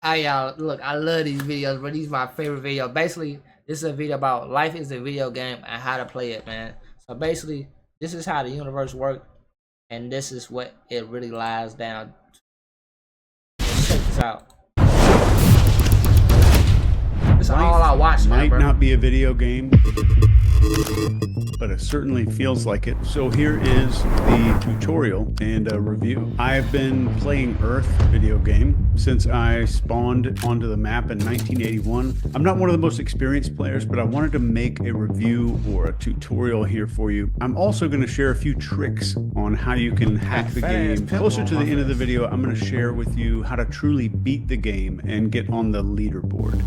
Y'all look, I love these videos, but these are my favorite video. Basically, this is a video about life is a video game and how to play it, man. So basically, this is how the universe works, and this is what it really lies down. Let's check this out. This is all I watch now, Might bro. not be a video game, but it certainly feels like it. So here is the tutorial and a review. I've been playing Earth video game since I spawned onto the map in 1981. I'm not one of the most experienced players, but I wanted to make a review or a tutorial here for you. I'm also going to share a few tricks on how you can hack the game. Closer to the end of the video, I'm going to share with you how to truly beat the game and get on the leaderboard.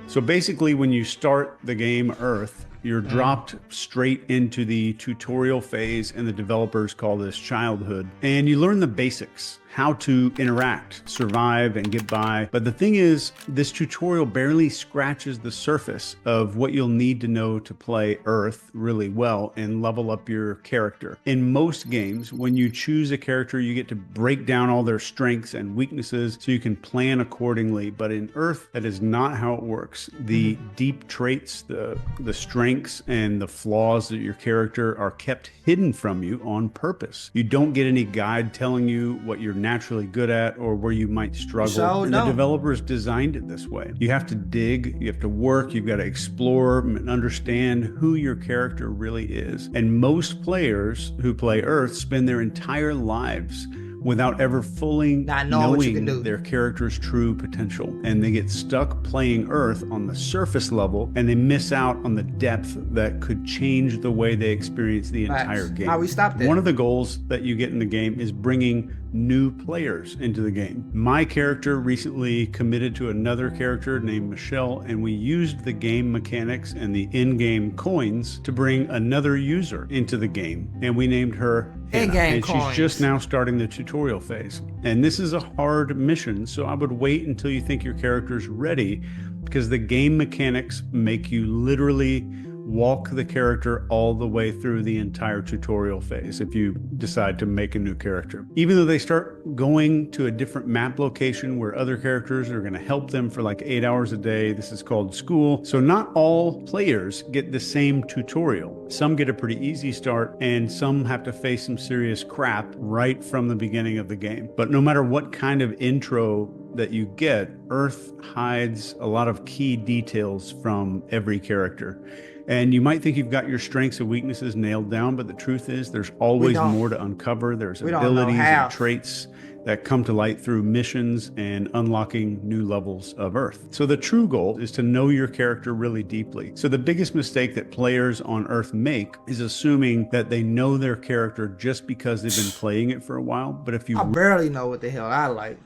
So basically, when you start the game Earth, you're dropped straight into the tutorial phase, and the developers call this childhood. And you learn the basics, how to interact, survive, and get by. But the thing is, this tutorial barely scratches the surface of what you'll need to know to play Earth really well and level up your character. In most games, when you choose a character, you get to break down all their strengths and weaknesses so you can plan accordingly. But in Earth, that is not how it works. The deep traits, the strengths, and the flaws of your character are kept hidden from you on purpose. You don't get any guide telling you what you're naturally good at or where you might struggle. And the developers designed it this way. You have to dig, you have to work, you've got to explore and understand who your character really is. And most players who play Earth spend their entire lives without ever fully knowing their character's true potential. And they get stuck playing Earth on the surface level, and they miss out on the depth that could change the way they experience the entire game. How we stop that? One of the goals that you get in the game is bringing new players into the game. My character recently committed to another character named Michelle, and we used the game mechanics and the in-game coins to bring another user into the game, and we named her Hannah, and she's just now starting the tutorial phase. And this is a hard mission, so I would wait until you think your character's ready, because the game mechanics make you literally walk the character all the way through the entire tutorial phase if you decide to make a new character. Even though they start going to a different map location where other characters are going to help them for like 8 hours a day, this is called school. So not all players get the same tutorial. Some get a pretty easy start, and some have to face some serious crap right from the beginning of the game. But no matter what kind of intro that you get, Earth hides a lot of key details from every character. And you might think you've got your strengths and weaknesses nailed down, but the truth is there's always more to uncover. There's abilities and traits that come to light through missions and unlocking new levels of Earth. So the true goal is to know your character really deeply. So the biggest mistake that players on Earth make is assuming that they know their character just because they've been playing it for a while. But if you I barely know what the hell I like.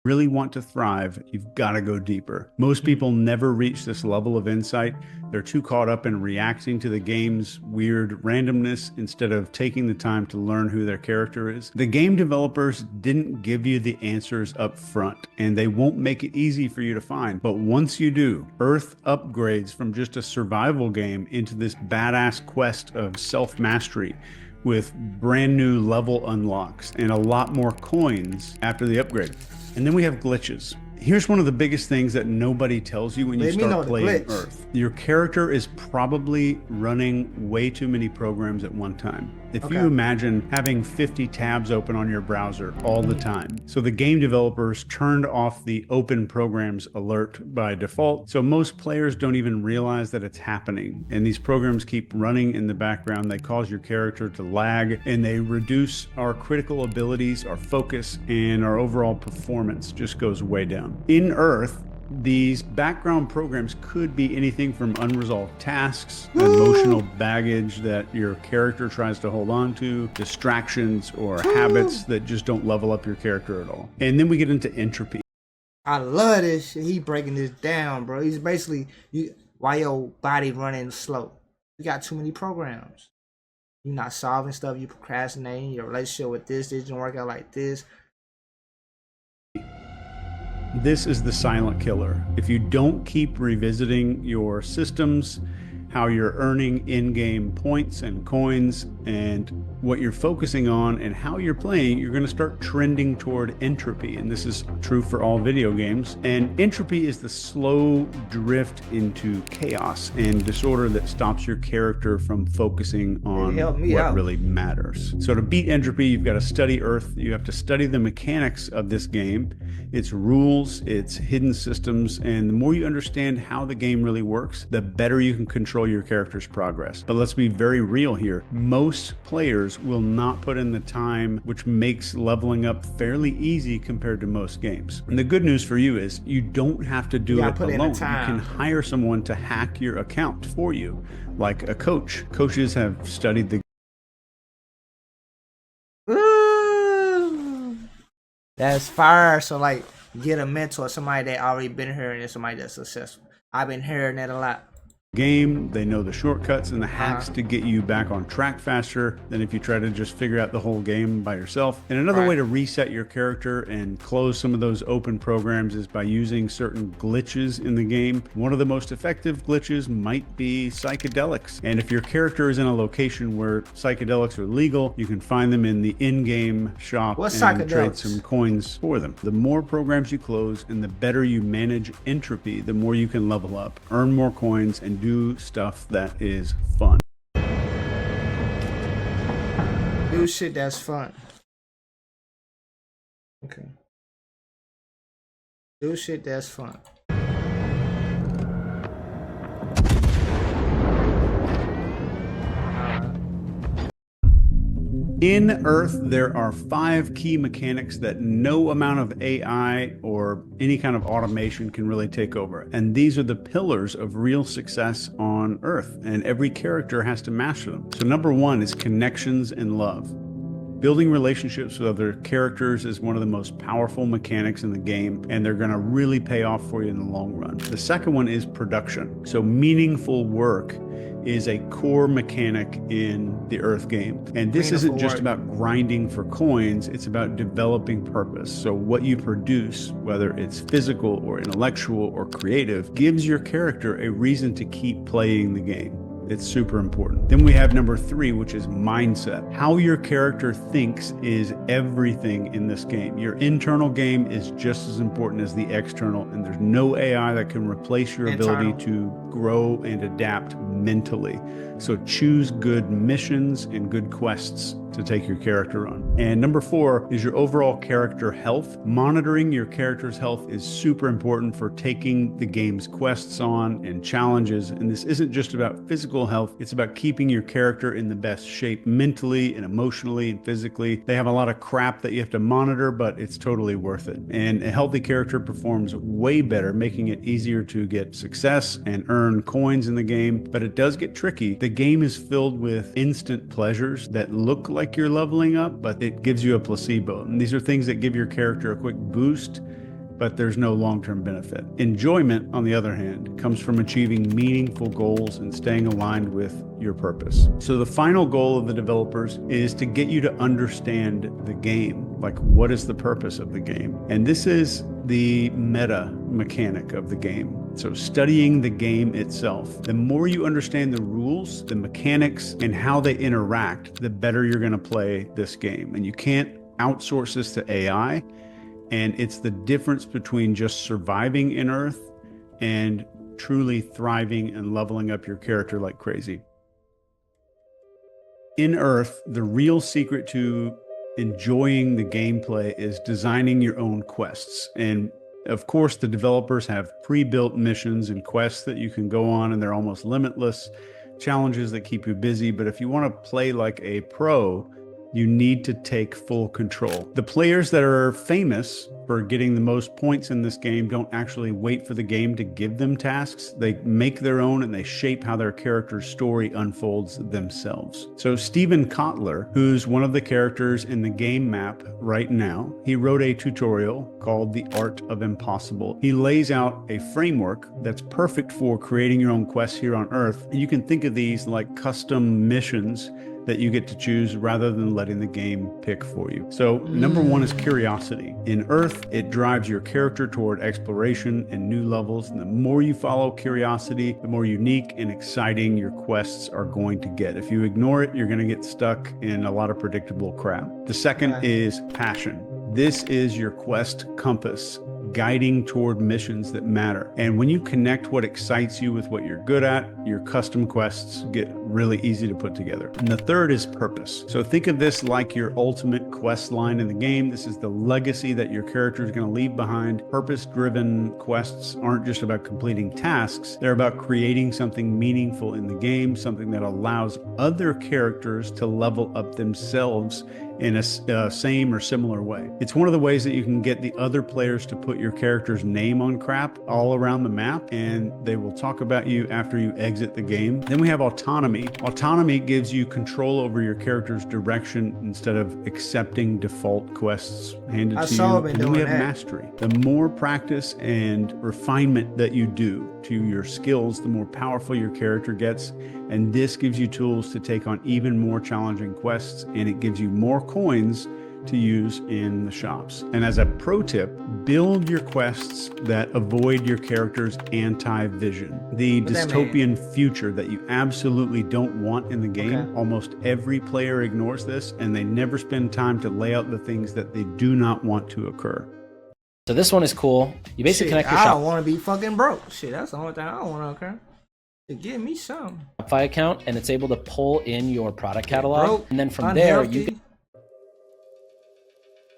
Really want to thrive, you've got to go deeper. Most people never reach this level of insight. They're too caught up in reacting to the game's weird randomness instead of taking the time to learn who their character is. The game developers didn't give you the answers up front, and they won't make it easy for you to find. But once you do, Earth upgrades from just a survival game into this badass quest of self-mastery, with brand new level unlocks and a lot more coins after the upgrade. And then we have glitches. Here's one of the biggest things that nobody tells you when you start playing Earth. Your character is probably running way too many programs at one time. If you imagine having 50 tabs open on your browser all the time. So the game developers turned off the open programs alert by default. So most players don't even realize that it's happening. And these programs keep running in the background. They cause your character to lag, and they reduce our critical abilities, our focus, and our overall performance just goes way down. In Earth, these background programs could be anything from unresolved tasks, emotional baggage that your character tries to hold on to, distractions, or habits that just don't level up your character at all. And then we get into entropy. I love this shit. He breaking this down, bro. He's basically, why your body running slow? You got too many programs. You're not solving stuff. You procrastinating. Your relationship with this didn't work out like this. This is the silent killer. If you don't keep revisiting your systems how you're earning in-game points and coins and what you're focusing on and how you're playing, you're going to start trending toward entropy. And this is true for all video games. And entropy is the slow drift into chaos and disorder that stops your character from focusing on what really matters. So to beat entropy, you've got to study Earth. You have to study the mechanics of this game, its rules, its hidden systems. And the more you understand how the game really works, the better you can control your character's progress. But let's be very real here. Most players will not put in the time, which makes leveling up fairly easy compared to most games. And the good news for you is you don't have to do it alone. You can hire someone to hack your account for you, like a coach. Coaches have studied the That's fire. So like, get a mentor, somebody that already been here and somebody that's successful. I've been hearing that a lot. Game, they know the shortcuts and the hacks to get you back on track faster than if you try to just figure out the whole game by yourself. And another way to reset your character and close some of those open programs is by using certain glitches in the game. One of the most effective glitches might be psychedelics. And if your character is in a location where psychedelics are legal, you can find them in the in-game shop and trade some coins for them. The more programs you close and the better you manage entropy, the more you can level up, earn more coins, and do stuff that is fun. Do shit that's fun. Okay. Do shit that's fun. In Earth, there are 5 key mechanics that no amount of AI or any kind of automation can really take over. And these are the pillars of real success on Earth, and every character has to master them. So number 1 is connections and love. Building relationships with other characters is one of the most powerful mechanics in the game, and they're going to really pay off for you in the long run. The second one is production. So meaningful work is a core mechanic in the Earth game. And this isn't just about grinding for coins, it's about developing purpose. So what you produce, whether it's physical or intellectual or creative, gives your character a reason to keep playing the game. It's super important. Then we have number 3, which is mindset. How your character thinks is everything in this game. Your internal game is just as important as the external, and there's no AI that can replace your ability to grow and adapt mentally. So choose good missions and good quests to take your character on. And number 4 is your overall character health. Monitoring your character's health is super important for taking the game's quests on and challenges. And this isn't just about physical health, it's about keeping your character in the best shape mentally and emotionally and physically. They have a lot of crap that you have to monitor, but it's totally worth it. And a healthy character performs way better, making it easier to get success and earn coins in the game. But it does get tricky. The game is filled with instant pleasures that look like you're leveling up, but it gives you a placebo. And these are things that give your character a quick boost, but there's no long-term benefit. Enjoyment, on the other hand, comes from achieving meaningful goals and staying aligned with your purpose. So the final goal of the developers is to get you to understand the game. Like, what is the purpose of the game? And this is the meta mechanic of the game. So studying the game itself. The more you understand the rules, the mechanics, and how they interact, the better you're going to play this game. And you can't outsource this to AI. And it's the difference between just surviving in Earth and truly thriving and leveling up your character like crazy. In Earth, the real secret to enjoying the gameplay is designing your own quests. And of course, the developers have pre-built missions and quests that you can go on, and they're almost limitless challenges that keep you busy. But if you want to play like a pro, you need to take full control. The players that are famous for getting the most points in this game don't actually wait for the game to give them tasks. They make their own and they shape how their character's story unfolds themselves. So Steven Kotler, who's one of the characters in the game map right now, he wrote a tutorial called The Art of Impossible. He lays out a framework that's perfect for creating your own quests here on Earth. And you can think of these like custom missions that you get to choose rather than letting the game pick for you. So number one is curiosity. In Earth, it drives your character toward exploration and new levels. And the more you follow curiosity, the more unique and exciting your quests are going to get. If you ignore it, you're going to get stuck in a lot of predictable crap. The second is passion. This is your quest compass, guiding toward missions that matter. And when you connect what excites you with what you're good at, your custom quests get really easy to put together. And the third is purpose. So think of this like your ultimate quest line in the game. This is the legacy that your character is going to leave behind. Purpose-driven quests aren't just about completing tasks. They're about creating something meaningful in the game, something that allows other characters to level up themselves in a same or similar way. It's one of the ways that you can get the other players to put your character's name on crap all around the map, and they will talk about you after you exit the game. Then we have autonomy. Autonomy gives you control over your character's direction instead of accepting default quests handed to you. And then we have mastery. The more practice and refinement that you do to your skills, the more powerful your character gets. And this gives you tools to take on even more challenging quests, and it gives you more coins to use in the shops. And as a pro tip, build your quests that avoid your character's anti-vision. The dystopian future that you absolutely don't want in the game. Almost every player ignores this, and they never spend time to lay out the things that they do not want to occur. So this one is cool. You basically connect your I don't want to be fucking broke. Shit, that's the only thing I don't want to occur. Give me some Shopify account, and it's able to pull in your product catalog, and then from there you can.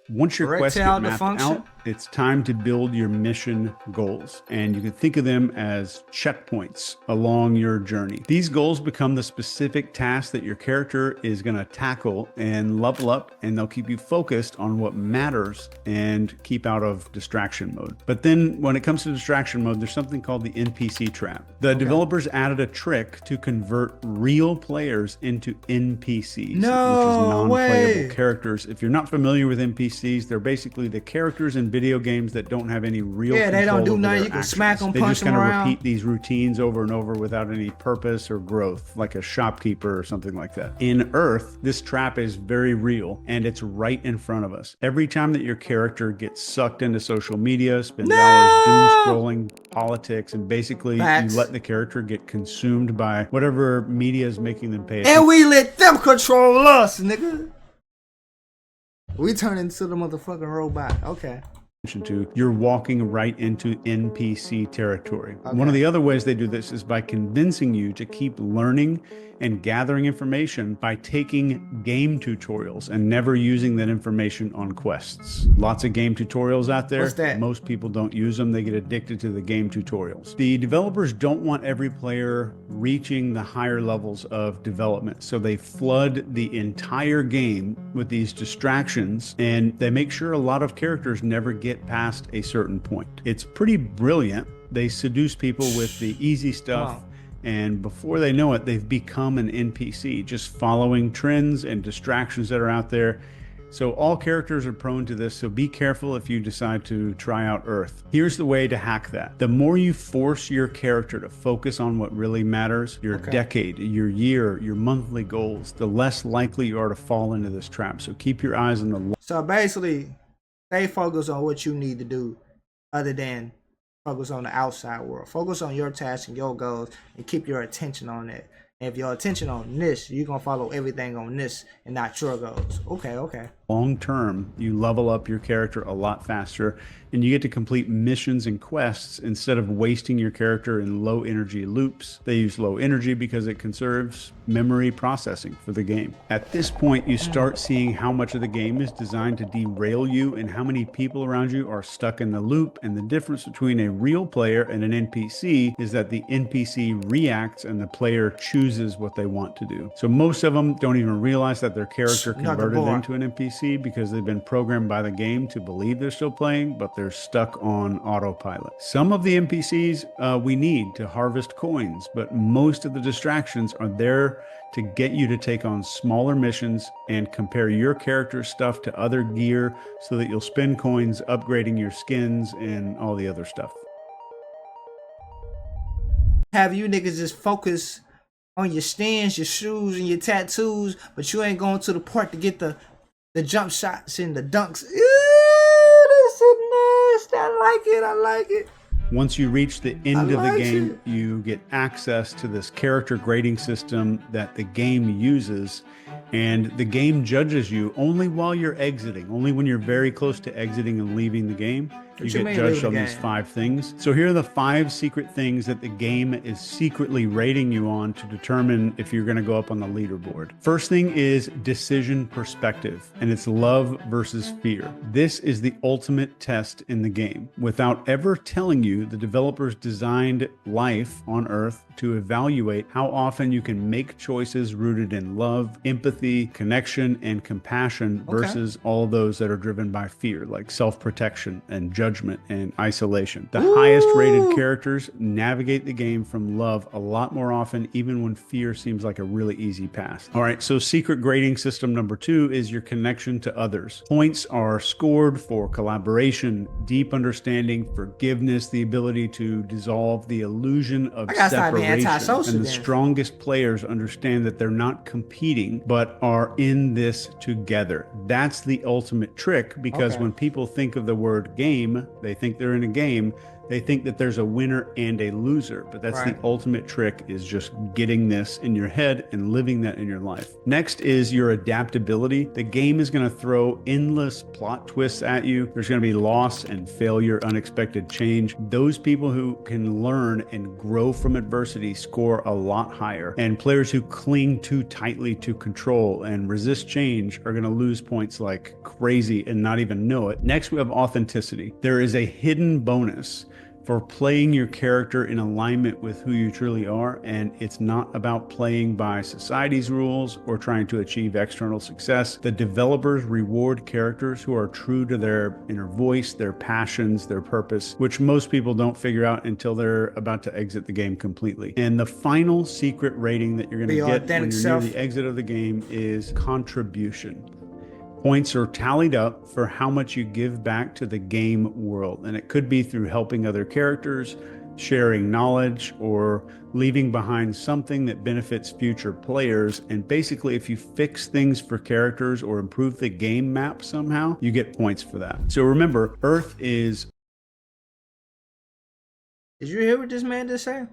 Once your quests get mapped out, it's time to build your mission goals. And you can think of them as checkpoints along your journey. These goals become the specific tasks that your character is going to tackle and level up, and they'll keep you focused on what matters and keep out of distraction mode. But then when it comes to distraction mode, there's something called the NPC trap. The developers added a trick to convert real players into NPCs, which is non-playable characters. If you're not familiar with NPCs, they're basically the characters in video games that don't have any real control. They don't do nothing. You can actions. Smack them, they punch just them kind of around. repeat these routines over and over without any purpose or growth, like a shopkeeper or something like that. In Earth, this trap is very real, and it's right in front of us. Every time that your character gets sucked into social media, spends hours doom scrolling, politics, and basically you let the character get consumed by whatever media is making them pay attention. And we let them control us, nigga. We turn into the motherfucking robot. Okay. To you're walking right into NPC territory. One of the other ways they do this is by convincing you to keep learning and gathering information by taking game tutorials and never using that information on quests. Lots of game tutorials out there. What's that? Most people don't use them. They get addicted to the game tutorials. The developers don't want every player reaching the higher levels of development, so they flood the entire game with these distractions, and they make sure a lot of characters never get past a certain point. It's pretty brilliant. They seduce people with the easy stuff. Wow. And before they know it, they've become an NPC, just following trends and distractions that are out there. So all characters are prone to this, so be careful if you decide to try out Earth. Here's the way to hack that. The more you force your character to focus on what really matters, your decade, your year, your monthly goals, the less likely you are to fall into this trap. So keep your eyes on the... So basically, stay focused on what you need to do other than focus on the outside world. Focus on your tasks and your goals and keep your attention on that. And if your attention on this, you're going to follow everything on this and not your goals. Okay. Long term, you level up your character a lot faster, and you get to complete missions and quests instead of wasting your character in low energy loops. They use low energy because it conserves memory processing for the game. At this point, you start seeing how much of the game is designed to derail you and how many people around you are stuck in the loop. And the difference between a real player and an NPC is that the NPC reacts and the player chooses what they want to do. So most of them don't even realize that their character converted into an NPC because they've been programmed by the game to believe they're still playing, but they're stuck on autopilot. Some of the NPCs we need to harvest coins, but most of the distractions are there to get you to take on smaller missions and compare your character's stuff to other gear so that you'll spend coins upgrading your skins and all the other stuff. Have you niggas just focus on your stands, your shoes, and your tattoos, but you ain't going to the park to get the jump shots and the dunks. Ew, this is nasty. I like it. I like it. Once you reach the end of the game, you get access to this character grading system that the game uses, and the game judges you only while you're exiting. Only when you're very close to exiting and leaving the game, you get judged on these 5 things. So here are the 5 secret things that the game is secretly rating you on to determine if you're going to go up on the leaderboard. First thing is decision perspective, and it's love versus fear. This is the ultimate test in the game. Without ever telling you, the developers designed life on Earth to evaluate how often you can make choices rooted in love, empathy, connection, and compassion versus all those that are driven by fear, like self-protection and judgment and isolation. The highest rated characters navigate the game from love a lot more often, even when fear seems like a really easy pass. All right, so secret grading system number 2 is your connection to others. Points are scored for collaboration, deep understanding, forgiveness, the ability to dissolve the illusion of separation. And the strongest players understand that they're not competing, but are in this together. That's the ultimate trick, because when people think of the word game, they think they're in a game. They think that there's a winner and a loser, but that's the ultimate trick, is just getting this in your head and living that in your life. Next is your adaptability. The game is going to throw endless plot twists at you. There's going to be loss and failure, unexpected change. Those people who can learn and grow from adversity score a lot higher, and players who cling too tightly to control and resist change are going to lose points like crazy and not even know it. Next, we have authenticity. There is a hidden bonus for playing your character in alignment with who you truly are, and it's not about playing by society's rules or trying to achieve external success. The developers reward characters who are true to their inner voice, their passions, their purpose, which most people don't figure out until they're about to exit the game completely. And the final secret rating that you're going to get when you're near the exit of the game is contribution. Points are tallied up for how much you give back to the game world, and it could be through helping other characters, sharing knowledge, or leaving behind something that benefits future players. And basically, if you fix things for characters or improve the game map somehow, you get points for that. So remember, Earth is... Did you hear what this man just said?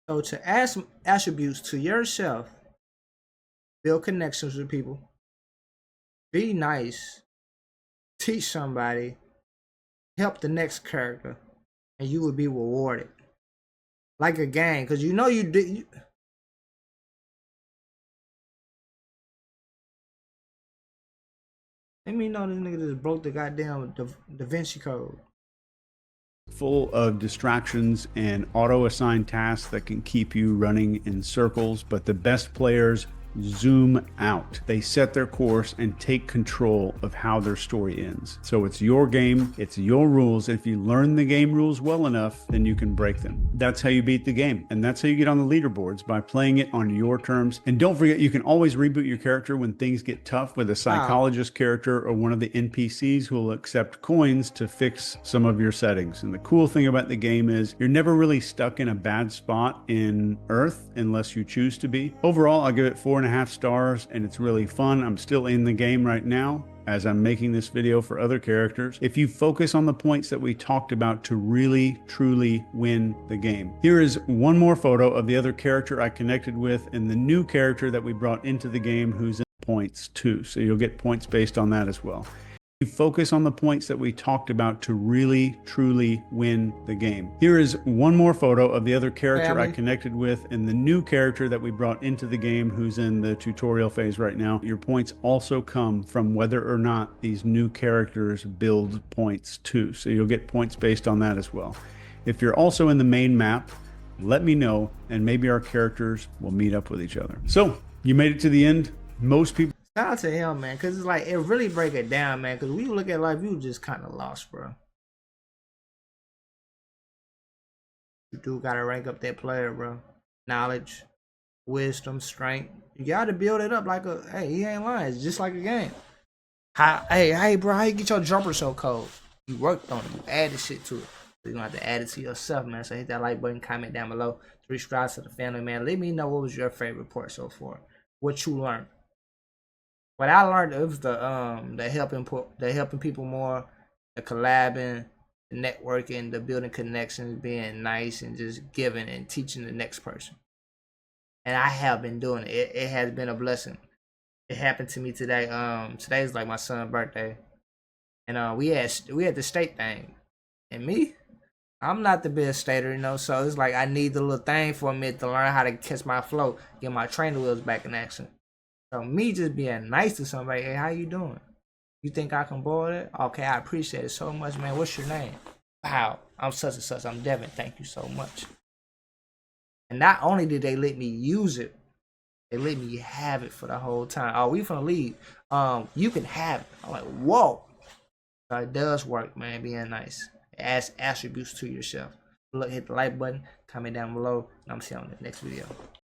So to add some attributes to yourself, build connections with people, be nice, teach somebody, help the next character, and you will be rewarded. Like a game, because you know you did. Let me know this nigga just broke the goddamn Da Vinci Code. Full of distractions and auto-assigned tasks that can keep you running in circles, but the best players zoom out. They set their course and take control of how their story ends. So it's your game, it's your rules. If you learn the game rules well enough, then you can break them. That's how you beat the game. And that's how you get on the leaderboards, by playing it on your terms. And don't forget, you can always reboot your character when things get tough with a psychologist character or one of the NPCs who will accept coins to fix some of your settings. And the cool thing about the game is you're never really stuck in a bad spot in Earth unless you choose to be. Overall, I'll give it 4.5 stars, and it's really fun. I'm still in the game right now as I'm making this video for other characters. If you focus on the points that we talked about to really, truly win the game. Here is one more photo of the other character I connected with and the new character that we brought into the game who's in points too. So you'll get points based on that as well. Focus on the points that we talked about to really, truly win the game. Here is one more photo of the other character I connected with and the new character that we brought into the game who's in the tutorial phase right now. Your points also come from whether or not these new characters build points too. So you'll get points based on that as well. If you're also in the main map, let me know, and maybe our characters will meet up with each other. So you made it to the end. Most people... Shout out to him, man, because it's like, it really break it down, man, because when you look at life, you just kind of lost, bro. You do got to rank up that player, bro. Knowledge, wisdom, strength. You got to build it up like a, hey, he ain't lying. It's just like a game. Hey, bro, how you get your jumper so cold? You worked on it. You added shit to it. You're gonna have to add it to yourself, man. So hit that like button, comment down below, subscribe to the family, man. Let me know what was your favorite part so far. What you learned. What I learned, it was the helping people more, the collabing, the networking, the building connections, being nice and just giving and teaching the next person. And I have been doing it. It has been a blessing. It happened to me today. Today's like my son's birthday. And we had the state thing. And me, I'm not the best skater, you know, so it's like I need the little thing for me to learn how to catch my flow, get my trainer wheels back in action. So me just being nice to somebody, hey, how you doing? You think I can boil it? Okay, I appreciate it so much, man. What's your name? Wow, I'm such and such. I'm Devin. Thank you so much. And not only did they let me use it, they let me have it for the whole time. Oh, we from the league. You can have it. I'm like, whoa. So it does work, man, being nice. It adds attributes to yourself. Look, hit the like button, comment down below, and I'm seeing you on the next video.